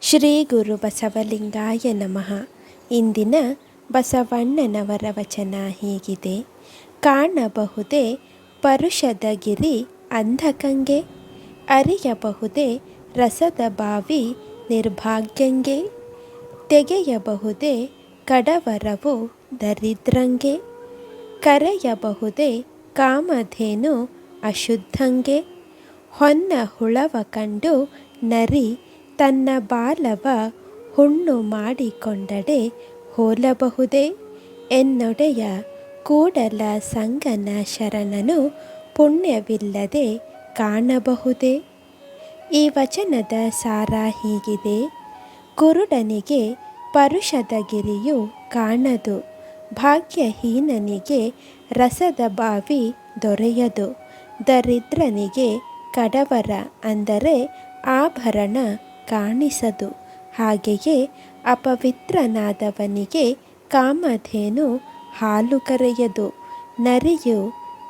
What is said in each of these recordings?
ಶ್ರೀ ಗುರು ಬಸವಲಿಂಗಾಯ ನಮಃ. ಇಂದಿನ ಬಸವಣ್ಣನವರ ವಚನ ಹೀಗಿದೆ: ಕಾಣಬಹುದೇ ಪರುಷದ ಗಿರಿ ಅಂಧಕಂಗೆ, ಅರಿಯಬಹುದೇ ರಸದ ಬಾವಿ ನಿರ್ಭಾಗ್ಯಂಗೆ, ತೆಗೆಯಬಹುದೇ ಕಡವರವು ದರಿದ್ರಂಗೆ, ಕರೆಯಬಹುದೇ ಕಾಮಧೇನು ಅಶುದ್ಧಂಗೆ, ಹೊನ್ನ ಹುಳವ ಕಂಡು ನರಿ ತನ್ನ ಬಾಲವ ಹುಣ್ಣು ಮಾಡಿಕೊಂಡಡೆ ಹೋಲಬಹುದೇ, ಎನ್ನೊಡೆಯ ಕೂಡಲ ಸಂಗನ ಶರಣನು ಪುಣ್ಯವಿಲ್ಲದೆ ಕಾಣಬಹುದೇ. ಈ ವಚನದ ಸಾರ ಹೀಗಿದೆ: ಕುರುಡನಿಗೆ ಪರುಷದ ಗಿರಿಯು ಕಾಣದು, ಭಾಗ್ಯಹೀನನಿಗೆ ರಸದ ಬಾವಿ ದೊರೆಯದು, ದರಿದ್ರನಿಗೆ ಕಡವರ ಅಂದರೆ ಆಭರಣ ಕಾಣಿಸದು, ಹಾಗೆಯೇ ಅಪವಿತ್ರನಾದವನಿಗೆ ಕಾಮಧೇನು ಹಾಲು ಕರೆಯದು, ನರಿಯು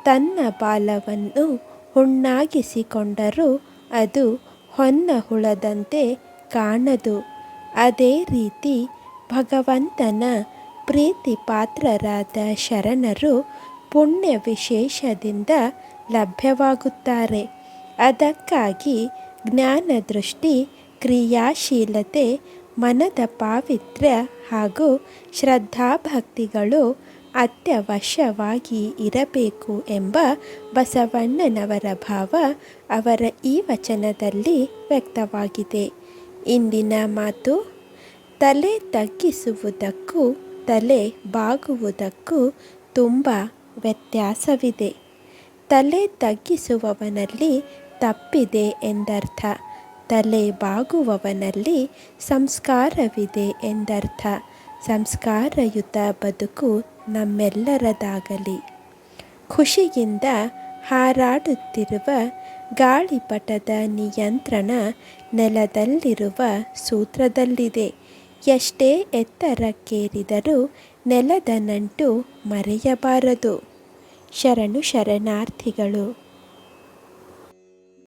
ತನ್ನ ಬಾಲವನ್ನು ಹುಣ್ಣಾಗಿಸಿಕೊಂಡರೂ ಅದು ಹೊನ್ನ ಹುಳದಂತೆ ಕಾಣದು. ಅದೇ ರೀತಿ ಭಗವಂತನ ಪ್ರೀತಿ ಪಾತ್ರರಾದ ಶರಣರು ಪುಣ್ಯ ವಿಶೇಷದಿಂದ ಲಭ್ಯವಾಗುತ್ತಾರೆ. ಅದಕ್ಕಾಗಿ ಜ್ಞಾನದೃಷ್ಟಿ, ಕ್ರಿಯಾಶೀಲತೆ, ಮನದ ಪಾವಿತ್ರ್ಯ ಹಾಗೂ ಶ್ರದ್ಧಾಭಕ್ತಿಗಳು ಅತ್ಯವಶ್ಯವಾಗಿ ಇರಬೇಕು ಎಂಬ ಬಸವಣ್ಣನವರ ಭಾವ ಅವರ ಈ ವಚನದಲ್ಲಿ ವ್ಯಕ್ತವಾಗಿದೆ. ಇಂದಿನ ಮಾತು: ತಲೆ ತಗ್ಗಿಸುವುದಕ್ಕೂ ತಲೆ ಬಾಗುವುದಕ್ಕೂ ತುಂಬ ವ್ಯತ್ಯಾಸವಿದೆ. ತಲೆ ತಗ್ಗಿಸುವವನಲ್ಲಿ ತಪ್ಪಿದೆ ಎಂದರ್ಥ, ತಲೆ ಬಾಗುವವನಲ್ಲಿ ಸಂಸ್ಕಾರವಿದೆ ಎಂದರ್ಥ. ಸಂಸ್ಕಾರಯುತ ಬದುಕು ನಮ್ಮೆಲ್ಲರದಾಗಲಿ. ಖುಷಿಯಿಂದ ಹಾರಾಡುತ್ತಿರುವ ಗಾಳಿಪಟದ ನಿಯಂತ್ರಣ ನೆಲದಲ್ಲಿರುವ ಸೂತ್ರದಲ್ಲಿದೆ. ಎಷ್ಟೇ ಎತ್ತರಕ್ಕೇರಿದರೂ ನೆಲದ ನಂಟು ಮರೆಯಬಾರದು. ಶರಣು ಶರಣಾರ್ಥಿಗಳು.